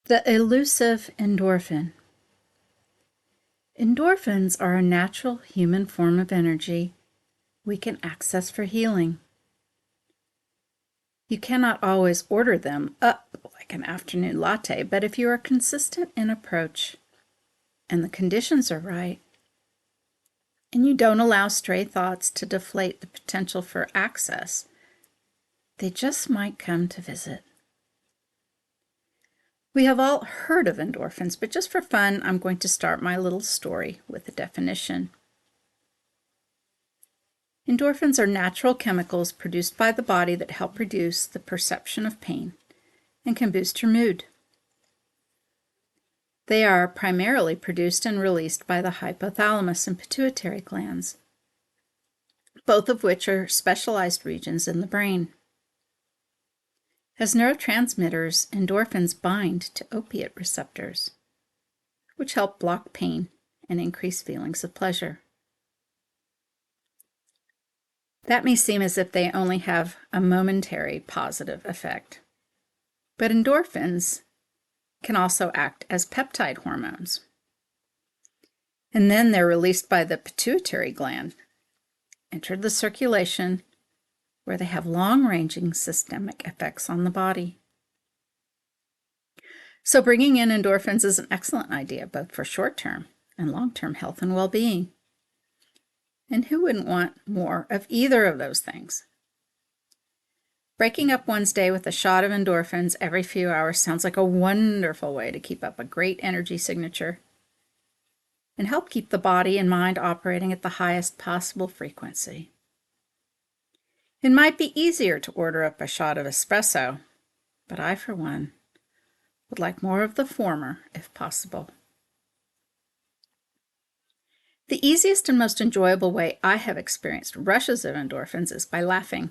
The elusive endorphin. Endorphins are a natural human form of energy we can access for healing. You cannot always order them up like an afternoon latte, but if you are consistent in approach and the conditions are right, and you don't allow stray thoughts to deflate the potential for access, they just might come to visit. We have all heard of endorphins, but just for fun, I'm going to start my little story with a definition. Endorphins are natural chemicals produced by the body that help reduce the perception of pain and can boost your mood. They are primarily produced and released by the hypothalamus and pituitary glands, both of which are specialized regions in the brain. As neurotransmitters, endorphins bind to opiate receptors, which help block pain and increase feelings of pleasure. That may seem as if they only have a momentary positive effect, but endorphins can also act as peptide hormones. And then they're released by the pituitary gland, enter the circulation, where they have long-ranging systemic effects on the body. So bringing in endorphins is an excellent idea, both for short-term and long-term health and well-being. And who wouldn't want more of either of those things? Breaking up one's day with a shot of endorphins every few hours sounds like a wonderful way to keep up a great energy signature and help keep the body and mind operating at the highest possible frequency. It might be easier to order up a shot of espresso, but I, for one, would like more of the former if possible. The easiest and most enjoyable way I have experienced rushes of endorphins is by laughing.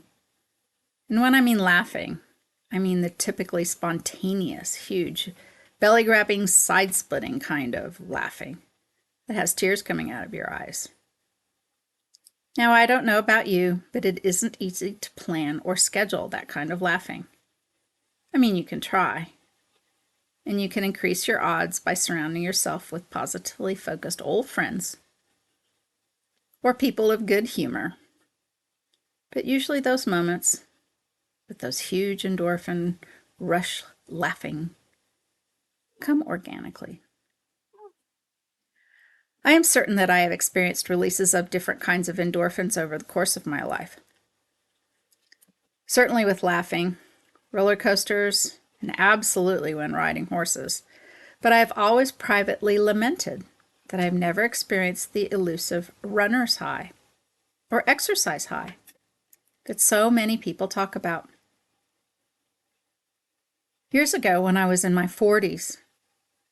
And when I mean laughing, I mean the typically spontaneous, huge, belly-grabbing, side-splitting kind of laughing that has tears coming out of your eyes. Now, I don't know about you, but it isn't easy to plan or schedule that kind of laughing. I mean, you can try, and you can increase your odds by surrounding yourself with positively focused old friends or people of good humor. But usually those moments with those huge endorphin rush laughing come organically. I am certain that I have experienced releases of different kinds of endorphins over the course of my life. Certainly with laughing, roller coasters, and absolutely when riding horses. But I have always privately lamented that I have never experienced the elusive runner's high or exercise high that so many people talk about. Years ago, when I was in my 40s,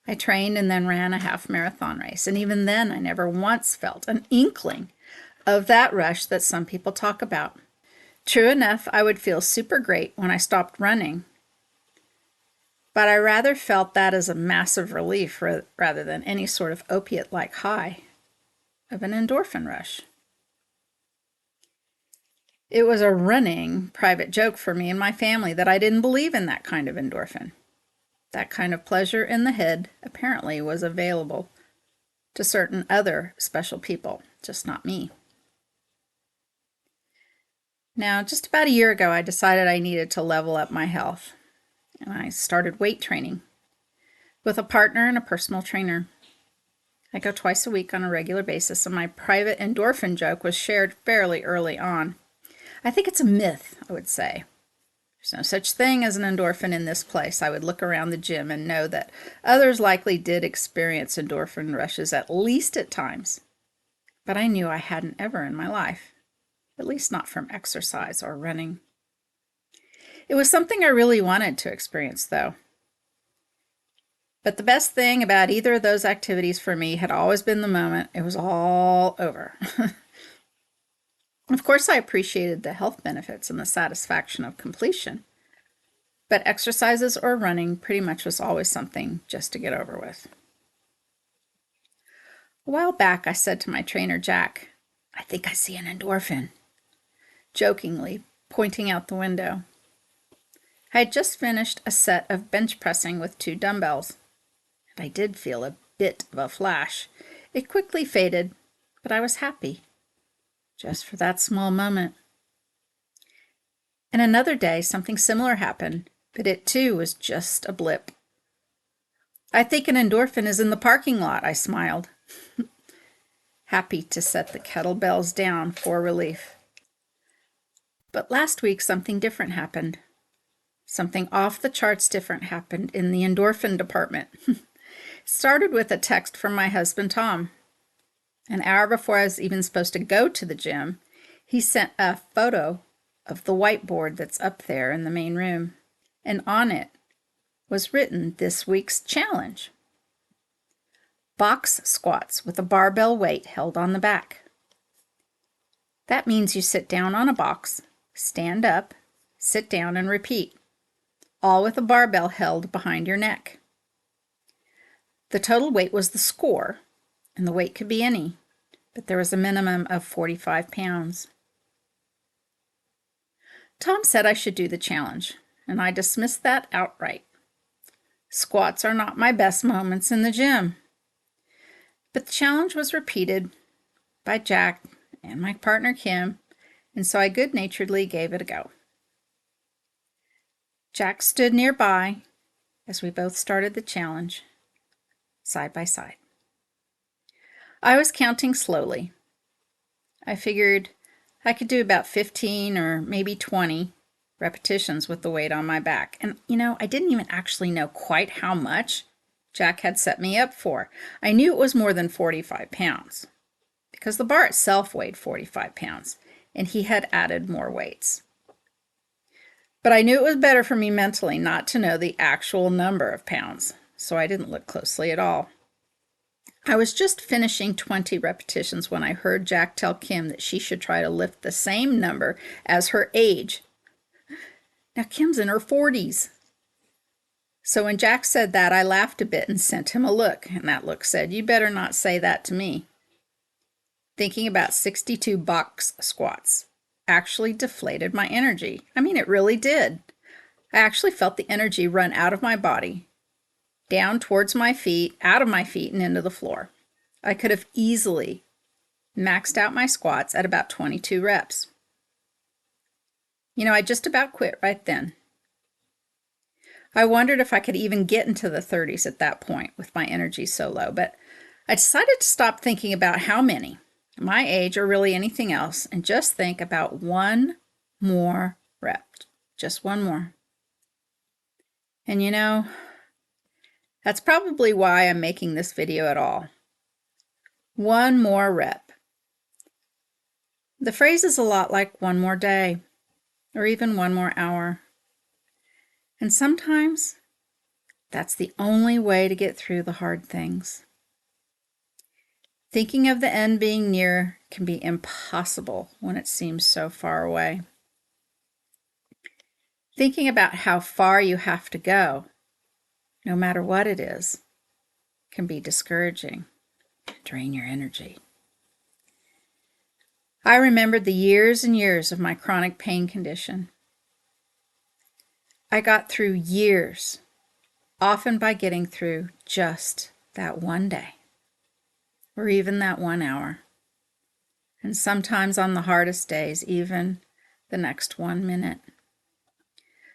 I trained and then ran a half marathon race, and even then I never once felt an inkling of that rush that some people talk about. True enough, I would feel super great when I stopped running, but I rather felt that as a massive relief rather than any sort of opiate-like high of an endorphin rush. It was a running private joke for me and my family that I didn't believe in that kind of endorphin. That kind of pleasure in the head apparently was available to certain other special people, just not me. Now, just about a year ago, I decided I needed to level up my health, and I started weight training with a partner and a personal trainer. I go twice a week on a regular basis, and my private endorphin joke was shared fairly early on. I think it's a myth, I would say. There's no such thing as an endorphin in this place. I would look around the gym and know that others likely did experience endorphin rushes at least at times. But I knew I hadn't ever in my life, at least not from exercise or running. It was something I really wanted to experience, though. But the best thing about either of those activities for me had always been the moment it was all over. Of course, I appreciated the health benefits and the satisfaction of completion, but exercises or running pretty much was always something just to get over with. A while back, I said to my trainer, Jack, "I think I see an endorphin," jokingly pointing out the window. I had just finished a set of bench pressing with 2 dumbbells, and I did feel a bit of a flash. It quickly faded, but I was happy, just for that small moment. And another day, something similar happened, but it too was just a blip. I think an endorphin is in the parking lot, I smiled, happy to set the kettlebells down for relief. But last week, something different happened. Something off the charts different happened in the endorphin department. It started with a text from my husband, Tom. An hour before I was even supposed to go to the gym, he sent a photo of the whiteboard that's up there in the main room, and on it was written this week's challenge: box squats with a barbell weight held on the back. That means you sit down on a box, stand up, sit down, and repeat, all with a barbell held behind your neck. The total weight was the score, and the weight could be any, but there was a minimum of 45 pounds. Tom said I should do the challenge, and I dismissed that outright. Squats are not my best moments in the gym. But the challenge was repeated by Jack and my partner Kim, and so I good-naturedly gave it a go. Jack stood nearby as we both started the challenge, side by side. I was counting slowly. I figured I could do about 15 or maybe 20 repetitions with the weight on my back. And, I didn't even actually know quite how much Jack had set me up for. I knew it was more than 45 pounds because the bar itself weighed 45 pounds, and he had added more weights. But I knew it was better for me mentally not to know the actual number of pounds, so I didn't look closely at all. I was just finishing 20 repetitions when I heard Jack tell Kim that she should try to lift the same number as her age. Now, Kim's in her 40s. So when Jack said that, I laughed a bit and sent him a look, and that look said, "You better not say that to me." Thinking about 62 box squats actually deflated my energy. I mean, it really did. I actually felt the energy run out of my body, down towards my feet, out of my feet, and into the floor. I could have easily maxed out my squats at about 22 reps. I just about quit right then. I wondered if I could even get into the 30s at that point with my energy so low, but I decided to stop thinking about how many, my age or really anything else, and just think about one more rep, just one more. And that's probably why I'm making this video at all. One more rep. The phrase is a lot like one more day, or even one more hour. And sometimes that's the only way to get through the hard things. Thinking of the end being near can be impossible when it seems so far away. Thinking about how far you have to go, no matter what it is, can be discouraging and drain your energy. I remembered the years and years of my chronic pain condition. I got through years, often by getting through just that one day, or even that 1 hour, and sometimes on the hardest days, even the next 1 minute.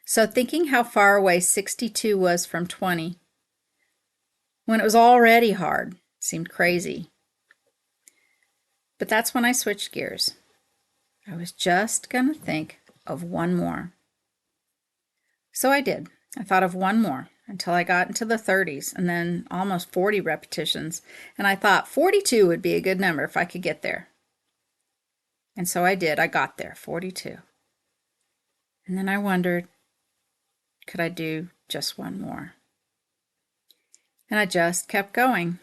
So thinking how far away 62 was from 20, when it was already hard, seemed crazy. But that's when I switched gears. I was just going to think of one more. So I did. I thought of one more until I got into the 30s and then almost 40 repetitions. And I thought 42 would be a good number if I could get there. And so I did. I got there, 42. And then I wondered, could I do just one more? And I just kept going.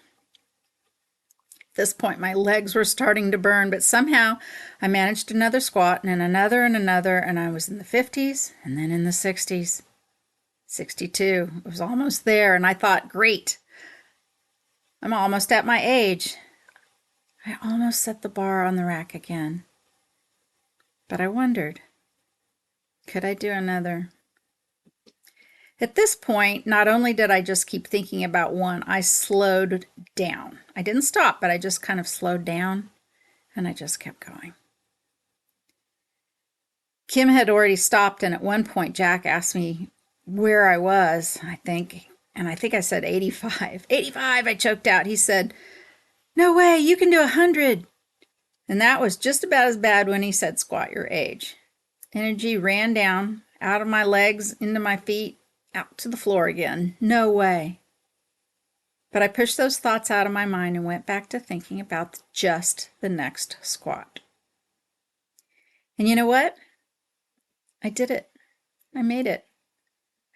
At this point, my legs were starting to burn, but somehow I managed another squat and another, and I was in the 50s and then in the 60s. 62. It was almost there, and I thought, great. I'm almost at my age. I almost set the bar on the rack again. But I wondered, could I do another? At this point, not only did I just keep thinking about one, I slowed down. I didn't stop, but I just kind of slowed down and I just kept going. Kim had already stopped, and at one point Jack asked me where I was, and I think I said 85. 85, I choked out. He said, "No way, you can do 100." And that was just about as bad when he said squat your age. Energy ran down, out of my legs, into my feet, out to the floor again. No way. But I pushed those thoughts out of my mind and went back to thinking about just the next squat. And you know what? I did it. I made it.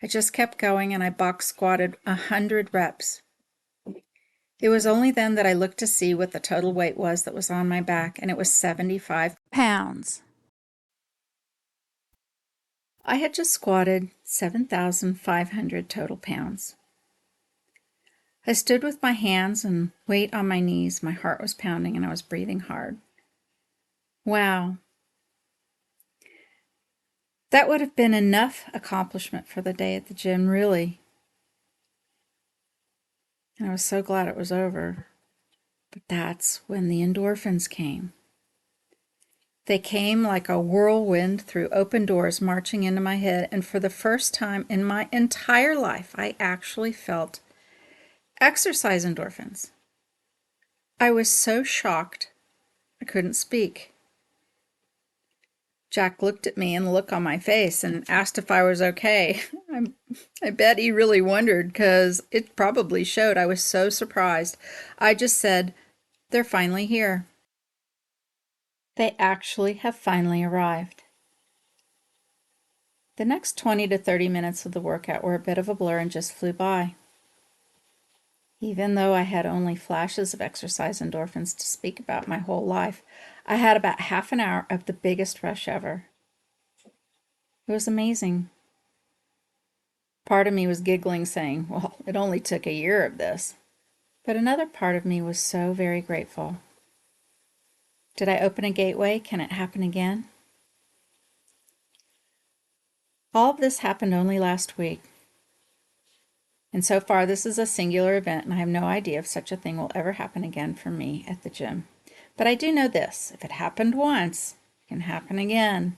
I just kept going and I box squatted 100 reps. It was only then that I looked to see what the total weight was that was on my back, and it was 75 pounds. I had just squatted 7,500 total pounds. I stood with my hands and weight on my knees. My heart was pounding and I was breathing hard. Wow. That would have been enough accomplishment for the day at the gym, really. And I was so glad it was over. But that's when the endorphins came. They came like a whirlwind through open doors marching into my head, and for the first time in my entire life, I actually felt exercise endorphins. I was so shocked, I couldn't speak. Jack looked at me and the look on my face and asked if I was okay. I bet he really wondered, because it probably showed. I was so surprised. I just said, "They're finally here." They actually have finally arrived. The next 20 to 30 minutes of the workout were a bit of a blur and just flew by. Even though I had only flashes of exercise endorphins to speak about my whole life, I had about half an hour of the biggest rush ever. It was amazing. Part of me was giggling, saying, "Well, it only took a year of this." But another part of me was so very grateful. Did I open a gateway? Can it happen again? All of this happened only last week. And so far, this is a singular event, and I have no idea if such a thing will ever happen again for me at the gym. But I do know this: if it happened once, it can happen again.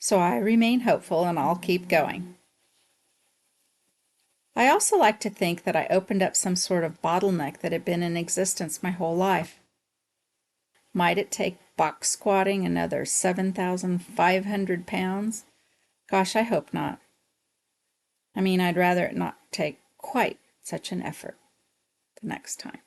So I remain hopeful, and I'll keep going. I also like to think that I opened up some sort of bottleneck that had been in existence my whole life. Might it take box squatting another 7,500 pounds? Gosh, I hope not. I mean, I'd rather it not take quite such an effort the next time.